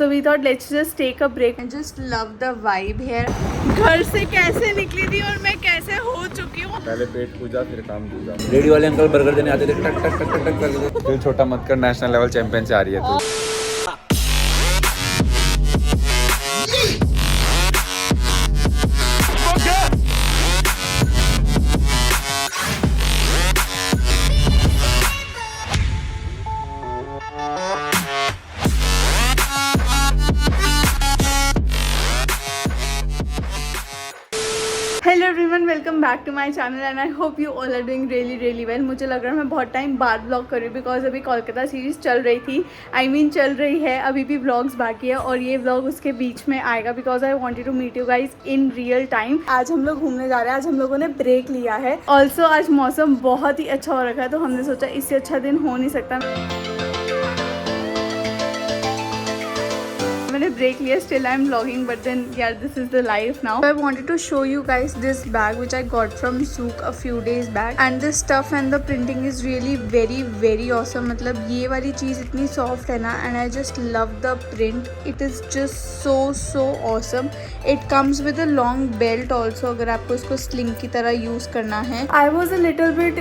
So we thought let's just take a break and just love the vibe here. घर से कैसे निकली थी और मैं कैसे हो चुकी हूँ. पहले पेट पूजा फिर काम दूजा. रेडी वाले अंकल बर्गर देने आते थे, टक टक टक टक करके. दिल छोटा मत कर, नेशनल लेवल चैंपियन से आ रही है तू. Hello everyone, welcome back to my channel and I hope you all are doing really well. मुझे लग रहा है मैं बहुत टाइम बाद ब्लॉग कर रही हूँ बिकॉज अभी कोलकाता सीरीज़ चल रही थी. चल रही है, अभी भी व्लॉग्स बाकी है और ये व्लॉग उसके बीच में आएगा because I wanted to meet you guys in real time. आज हम लोग घूमने जा रहे हैं. आज हम लोगों ने ब्रेक लिया है. ऑल्सो आज मौसम बहुत ही अच्छा हो रखा है तो हमने सोचा इससे अच्छा दिन हो नहीं सकता. मैंने ब्रेक लिया. Still I am vlogging but then यार this is the life now. I wanted to show you guys this bag which I got from Zouk a few days back and the stuff and the printing is really very awesome. मतलब ये वाली चीज़ इतनी soft है ना and I just love the print. It is just so awesome. It comes with a long belt also अगर आपको इसको sling की तरह यूज़ करना है. I was a little bit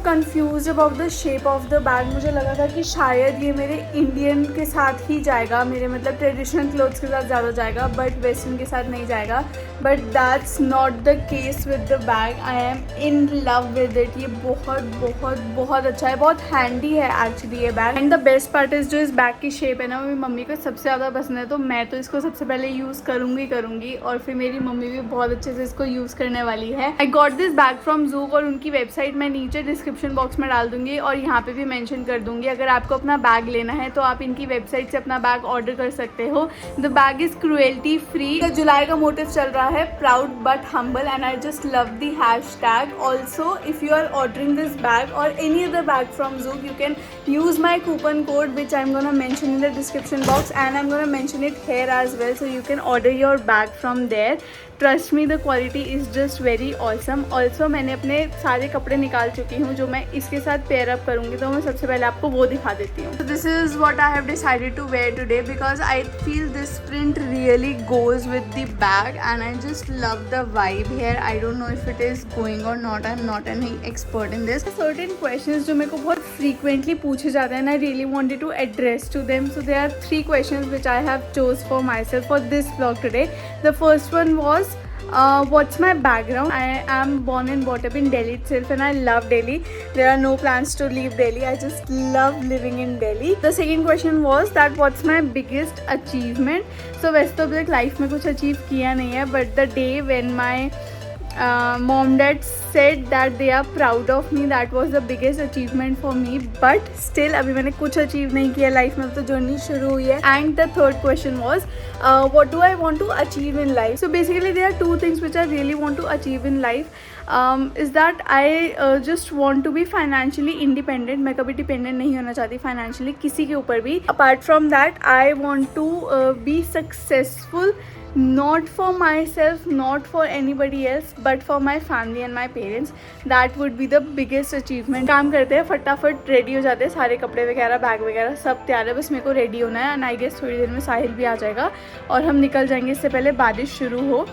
confused about the shape of the bag. मुझे लगा था कि शायद ये मेरे इंडियन के साथ ही जाएगा, मेरे मतलब ट्रेडिशनल क्लोथ्स के साथ ज़्यादा जाएगा बट वेस्टर्न के साथ नहीं जाएगा. But that's not the case with the bag. I am in love with it. ये बहुत अच्छा है, बहुत हैंडी है एक्चुअली ये bag. And the best part is जो इस बैग की शेप है ना, मेरी मम्मी को सबसे ज़्यादा पसंद है तो मैं तो इसको सबसे पहले यूज़ करूँगी और फिर मेरी मम्मी भी बहुत अच्छे से इसको यूज़ करने वाली है. I got this bag from Zouk और उनकी वेबसाइट मैं नीचे डिस्क्रिप्शन बॉक्स में डाल दूँगी और यहाँ पे भी मेंशन कर दूँगी. अगर आपको अपना बैग लेना है तो आप इनकी वेबसाइट से अपना बैग ऑर्डर कर सकते हो. The bag is cruelty free. जुलाई का मोटिव चल रहा है proud but humble and I just love the hashtag. Also if you are ordering this bag or any other bag from Zouk you can use my coupon code which I'm gonna mention in the description box and I'm gonna mention it here as well, so you can order your bag from there. Trust me the quality is just very awesome. Also मैंने अपने सारे कपड़े निकाल चुकी हूँ जो मैं इसके साथ पेयर अप करूँगी तो मैं सबसे पहले आपको वो दिखा देती हूँ. This is what I have decided to wear today because I feel this print really goes with the bag and I just love the vibe here. I don't know if it is going or not. I am not any expert in this. Certain questions जो मेरे को बहुत frequently पूछे जाते हैं and I really wanted to address to them. So there are 3 questions which I have chose for myself for this vlog today. The first one was what's my background? I am born and brought up in Delhi itself and I love Delhi. There are no plans to leave Delhi. I just love living in Delhi. The second question was that what's my biggest achievement? So वैसे तो अभी तक life में कुछ achieve किया नहीं है but the day when my mom dad said that they are proud of me, that was the biggest achievement for me. But still अभी मैंने कुछ अचीव नहीं किया लाइफ में, तो जर्नी शुरू हुई है. And the third question was what do I want to achieve in life? So basically there are 2 things which I really want to achieve in life. Is that I just want to be financially independent. मैं कभी dependent नहीं होना चाहती financially किसी के ऊपर भी. Apart from that I want to be successful not for myself, not for anybody else, but for my family and my parents. That would be the biggest achievement. काम करते हैं, फटाफट रेडी हो जाते हैं, सारे कपड़े वगैरह बैग वगैरह सब तैयार है, बस मेरे को रेडी होना है. एंड आई गेस थोड़ी देर में साहिल भी आ जाएगा और हम निकल जाएंगे इससे पहले बारिश शुरू हो.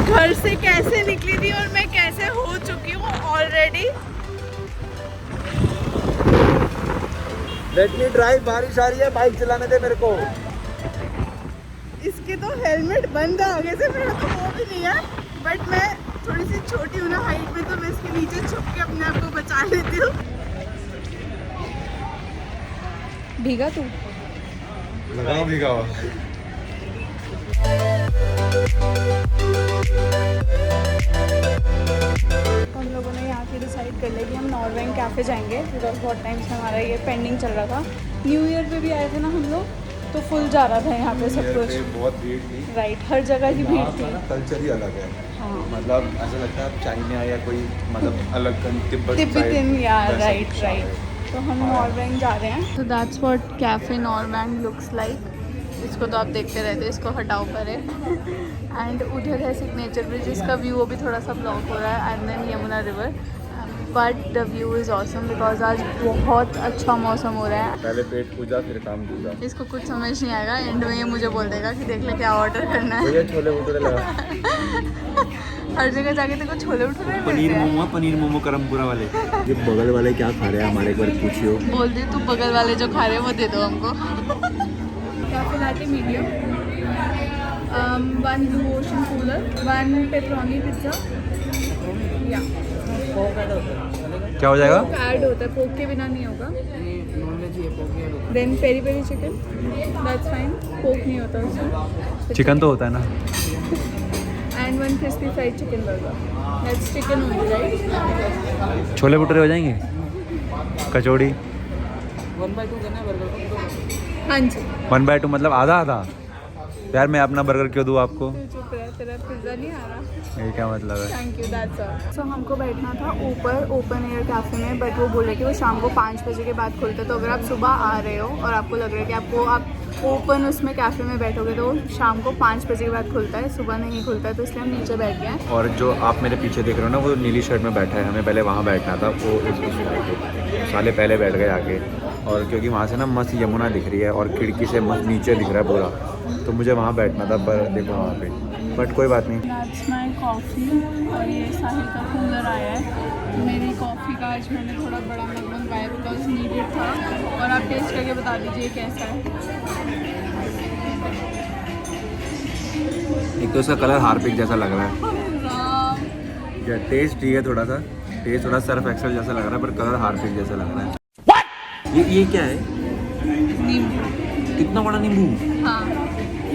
घर से कैसे निकली थी और मैं कैसे हो चुकी हूँ ऑलरेडी. Let me drive. बारिश आ रही है, बाइक चलाने दे मेरे को. इसके तो हेलमेट बंद है आगे से, मेरा तो वो भी नहीं है बट मैं थोड़ी सी छोटी हूँ ना हाइट में तो मैं इसके नीचे छुप के अपने आप को बचा लेती हूँ. भीगा तू लगाओ भीगा हुआ. हम लोगों ने यहाँ पे डिसाइड कर लिया कि हम नॉर्वेंग कैफ़े जाएंगे बिकॉज बहुत टाइम से हमारा ये पेंडिंग चल रहा था. न्यू ईयर पे भी आए थे ना हम लोग तो फुल जा रहा था यहाँ पे सब कुछ. बहुत भीड़ थी. राइट, हर जगह की भीड़ थी. कल्चर ही अलग है. हाँ, मतलब ऐसा लगता है आप चाइना या कोई मतलब अलग तिब्बतियन या राइट. तो हम नॉर्वेंग जा रहे हैं. तो दैट्स व्हाट कैफ़े नॉर्वेंग लुक्स लाइक. इसको तो आप देखते रहते, इसको हटाओ परे। एंड उधर है सिग्नेचर ब्रिज, इसका व्यू वो भी थोड़ा सा ब्लॉक हो रहा है। And then Yamuna river, but the view is awesome because आज बहुत अच्छा मौसम हो रहा है। पहले पेट पूजा फिर काम दूजा। इसको कुछ समझ नहीं आएगा, एंड में ये मुझे बोल देगा कि देख ले क्या ऑर्डर करना है। ये छोले भटूरे लगा। हर जगह जाके तेरे को छोले भटूरे पनीर मोमो करमपुरा वाले। ये बगल वाले क्या खा रहे हैं हमारे, एक बार पूछियो। बोल दे तू, बगल वाले जो खा रहे हैं वो दे दो हमको। क्या खिलाते medium, 1 blue ocean cooler, 1 pepperoni pizza. या क्या हो जाएगा? पोक ऐड होता है, पोक के बिना नहीं होगा। Then peri peri chicken, that's fine, pork नहीं होता उसमें। चिकन तो होता है ना। And 1 crispy fried chicken burger, that's chicken only right. Chole bhature हो जाएंगे। कचौड़ी 1/2 करना है बर्गर को। हाँ जी। 1/2 मतलब आधा आधा। यार मैं अपना बर्गर क्यों दूँ आपको? तू चुप रह, तेरा पिज्ज़ा नहीं आ रहा। ये क्या मतलब है? Thank you, that's all. So हमको बैठना था ऊपर ओपन एयर कैफ़े में, बट वो बोले कि वो शाम को 5 बजे के बाद खुलता है। तो अगर आप सुबह आ रहे हो और आपको लग रहा है कि आप ओपन उसमें कैफ़े में बैठोगे, तो वो शाम को 5 बजे के बाद खुलता है, सुबह नहीं खुलता है। तो इसलिए हम नीचे बैठ गए हैं। और जो आप मेरे पीछे देख रहे हो ना, वो नीली शर्ट में बैठा है। हमें पहले वहाँ बैठना था, वो उस साले पहले बैठ गए आगे। और क्योंकि वहाँ से ना मस्त यमुना दिख रही है और खिड़की से मस्त नीचे दिख रहा है पूरा, तो मुझे वहाँ बैठना था, पर देखो वहाँ पे। बट कोई बात नहीं। दैट्स माय कॉफ़ी, और ये साहिल का कूलर आया है। मेरी कॉफ़ी का आज मैंने थोड़ा बड़ा मग मंगवाया बिकॉज नीडेड था। और आप टेस्ट करके बता दीजिए कैसा है। एक तो इसका कलर हार्पिक जैसा लग रहा है। राम, क्या टेस्ट ठीक है, थोड़ा सा टेस्ट थोड़ा सर्फ एक्सेल जैसा लग रहा है, पर कलर हार्पिक जैसा लग रहा है। ये क्या है? नींबू। कितना बड़ा नींबू। हाँ,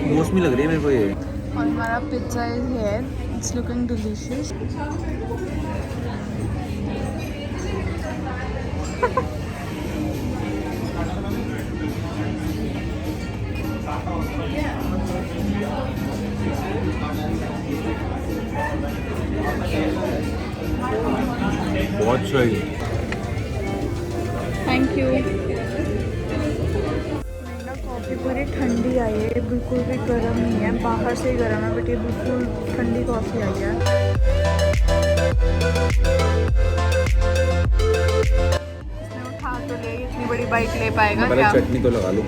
मौसमी लग रही है मेरे को ये। और हमारा pizza is here, it's looking delicious. बहुत सही। Thank you. कॉफ़ी पूरी ठंडी आई है, बिल्कुल भी गर्म नहीं है। बाहर से ही गर्म है, बट ये बिल्कुल ठंडी कॉफ़ी आई है। इसने उठा तो लिया, इतनी बड़ी बाइट ले पाएगा पहले क्या? चटनी तो लगा लूँ।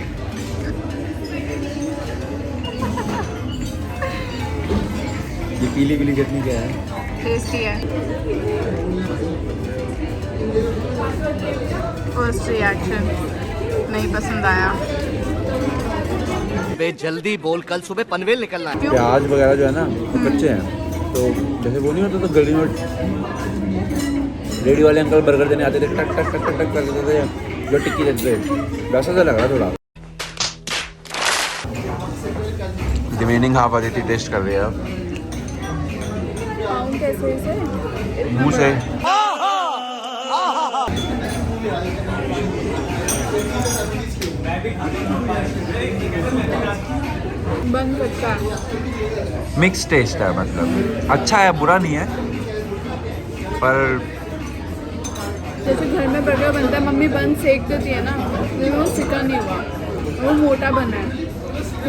ये पीली पीली चटनी क्या है? टेस्टी है। फर्स्ट रिएक्शन नहीं पसंद आया। बे जल्दी बोल, कल सुबह पनवेल निकलना है। प्याज वगैरह जो है ना वो कच्चे हैं, तो जैसे वो नहीं होता तो गली में रेडी वाले अंकल बर्गर देने आते थे, टक टक टक टक टक कर देते थे, जो टिक्की देते थे, वैसा सा लग रहा थोड़ा। रिमेनिंग हाफ आती थी टेस्ट कर रही है अब कैसे इसे मुँह से। बन सकता है। मिक्स टेस्ट है, मतलब अच्छा है, बुरा नहीं है, पर जैसे घर में बर्गर बनता है, मम्मी बन सेक देती है ना, लेकिन वो सिका नहीं हुआ, वो मोटा बना है,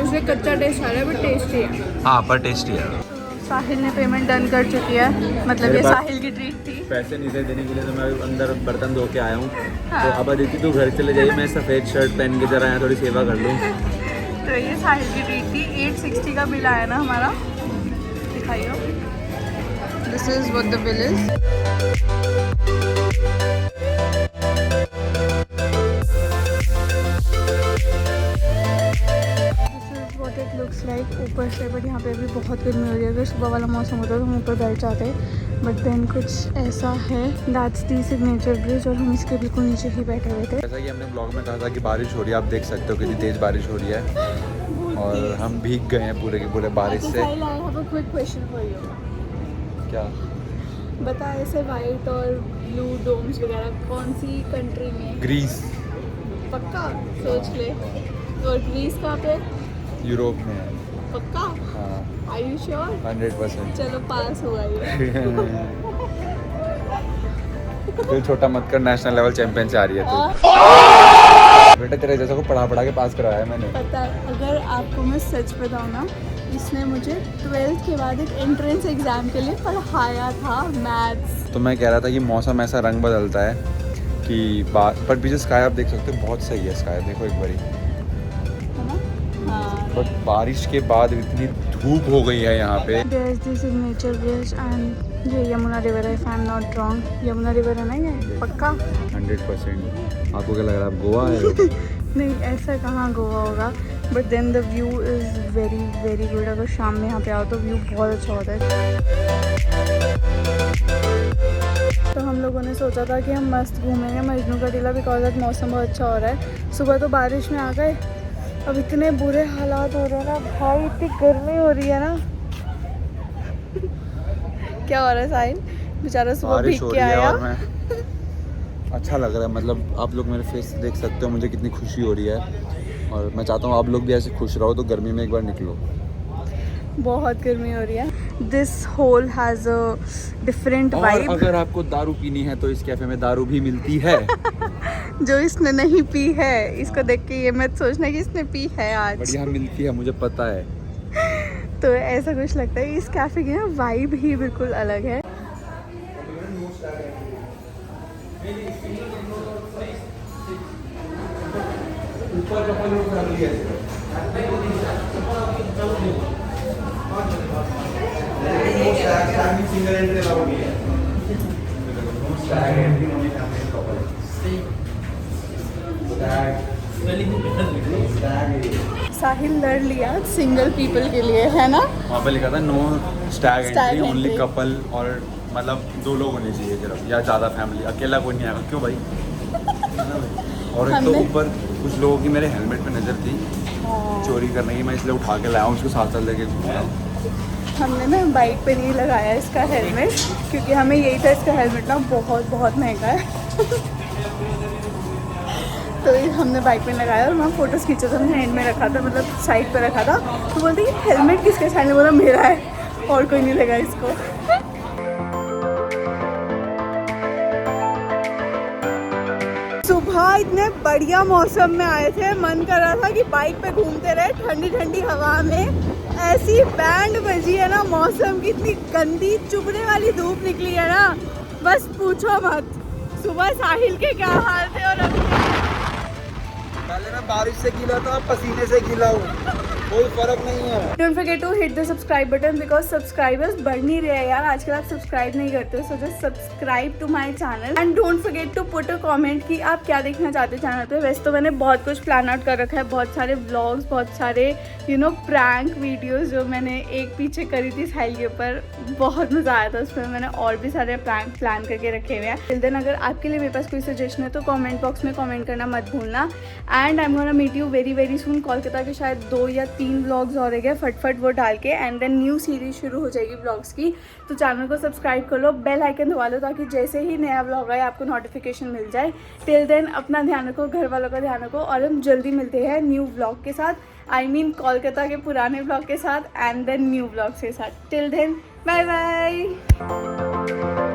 इसलिए कच्चा टेस्ट आ रहा है, बट टेस्टी है। हाँ पर टेस्टी है। साहिल ने पेमेंट डन कर चुकी है, मतलब ये साहिल की ट्रीट थी। पैसे नहीं थे देने के लिए, तो मैं अंदर बर्तन धो के आया हूँ। हाँ। तो अब अदिति तू घर चले जाइए, मैं सफ़ेद शर्ट पहन के जरा यहाँ थोड़ी सेवा कर लूँ। तो ये साहिल की ट्रीट थी। 860 का बिल आया ना हमारा, दिखाइए। This is what the bill is. It looks like ऊपर से, बट यहाँ पे अभी बहुत गर्मी हो रही है। अगर सुबह वाला मौसम होता तो हम ऊपर बैठ जाते, बट देन कुछ ऐसा है। दैट्स दी सिग्नेचर ब्रिज, और हम इसके बिल्कुल नीचे ही बैठे हुए थे। जैसा कि हमने ब्लॉग में कहा था कि बारिश हो रही है, आप देख सकते हो कितनी तेज़ बारिश हो रही है, और हम भीग गए हैं पूरे के पूरे बारिश से। क्विक क्वेश्चन फॉर यू, क्या बता, ऐसे वाइट और ब्लू डोम्स वगैरह कौन सी कंट्री में? ग्रीस। पक्का सोच ले। और ग्रीस कहाँ पे? यूरोप में है। पक्का? हाँ आर यू श्योर? 100%। चलो पास हुआ ये। दिल छोटा मत कर, नेशनल लेवल चैंपियन से आ रही है तू। बेटा तेरे जैसा को पढ़ा के पास करवाया मैंने। पता है, अगर आपको मैं सच बताऊँ ना, इसने मुझे 12th के बाद एक एंट्रेंस एग्ज़ाम के लिए पढ़ाया था मैथ्स। तो मैं कह रहा था कि मौसम ऐसा रंग बदलता है कि पर पीछे स्काई आप देख सकते हो, बहुत सही है स्काई, देखो एक बारी, है ना? हाँ। बट बारिश के बाद इतनी धूप हो गई है यहाँ पे। There is the signature bridge and ये यमुना रिवर है, if I'm not wrong। Yamuna river है ना ये? पक्का? 100%। आपको क्या लग रहा है आप गोवा आए हो? नहीं, ऐसा कहाँ गोवा होगा, but then the view is very very good. अगर शाम में यहाँ पे आओ तो व्यू बहुत अच्छा होता है। तो हम लोगों ने सोचा था कि हम मस्त घूमेंगे मजनू का टीला, बिकॉज आज मौसम बहुत अच्छा हो रहा है। सुबह तो बारिश में आ गए, अब इतने बुरे हालात हो रहे हैं ना भाई, इतनी गर्मी हो रही है ना। क्या हो रहा है साहिल? बेचारा सुबह भीग के आया। और मैं अच्छा लग रहा है, मतलब आप लोग मेरे फेस से देख सकते हो मुझे कितनी खुशी हो रही है, और मैं चाहता हूँ आप लोग भी ऐसे खुश रहो। तो गर्मी में एक बार निकलो। बहुत गर्मी हो रही है। This whole has a different vibe. अगर आपको दारू पीनी है तो इस कैफे में दारू भी मिलती है। जो इसने नहीं पी है, इसको देख के ये मत सोचना कि इसने पी है आज। बढ़िया मिलती है, मुझे पता है। तो ऐसा कुछ लगता है, इस कैफे की ना वाइब ही बिल्कुल अलग है। साहिल लड़ लिया सिंगल पीपल के लिए, है ना? वहाँ पे लिखा था no stag entry, only entry। Couple, और मतलब 2 लोग होने चाहिए सिर्फ, या ज़्यादा फैमिली, अकेला कोई नहीं आएगा। क्यों भाई? और एक तो हमने- ऊपर कुछ लोगों की मेरे हेलमेट पे नज़र थी चोरी करने की, मैं इसलिए उठा के लाया हूँ, उसको साथ लेके घूम रहा हूँ। हमने ना बाइक पे नहीं लगाया इसका हेलमेट, क्योंकि हमें यही था इसका हेलमेट ना बहुत बहुत महंगा है। तो ये हमने बाइक पे लगाया और वहाँ फ़ोटोज़ खींचा था, मैंने हैंड में रखा था, मतलब साइड पे रखा था। तो बोलते कि हेलमेट किसके साइड में, बोला मेरा है और कोई नहीं लगा इसको। सुबह इतने बढ़िया मौसम में आए थे, मन कर रहा था कि बाइक पे घूमते रहे ठंडी ठंडी हवा में। ऐसी बैंड बजी है ना, मौसम की इतनी गंदी चुभने वाली धूप निकली है ना, बस पूछो मत। सुबह साहिल के क्या हाल थे और अभी पहले मैं बारिश से गीला था, पसीने से गीला हूँ, कोई फर्क नहीं है। Don't forget to hit the subscribe button, because subscribers बढ़ नहीं रहे हैं यार आजकल, आप सब्सक्राइब नहीं करते हो। So just subscribe to my channel and don't forget to put a comment कि आप क्या देखना चाहते हो चैनल पे। वैसे तो मैंने बहुत कुछ प्लान आउट कर रखा है, बहुत सारे व्लॉग्स, बहुत सारे प्रैंक वीडियोस जो मैंने एक पीछे करी थी साहिल के ऊपर, बहुत मज़ा आया था उसमें। मैंने और भी सारे प्रैंक प्लान करके रखे हुए हैं। टिल देन अगर आपके लिए मेरे पास कोई सजेशन है तो कमेंट बॉक्स में कमेंट करना मत भूलना। And I am gonna meet you very very soon. Kolkata के शायद 2 या 3 व्लॉग्स और रह फटफट वो डाल के, एंड देन न्यू सीरीज शुरू हो जाएगी व्लॉग्स की। तो चैनल को सब्सक्राइब कर लो, बेल आइकन दबा लो, ताकि जैसे ही नया व्लॉग आए आपको नोटिफिकेशन मिल जाए। टिल देन अपना ध्यान रखो, घर वालों का ध्यान रखो, और हम जल्दी मिलते हैं न्यू व्लॉग के साथ। आई मीन कोलकाता के पुराने व्लॉग के साथ एंड देन न्यू व्लॉग के साथ। Till then bye bye.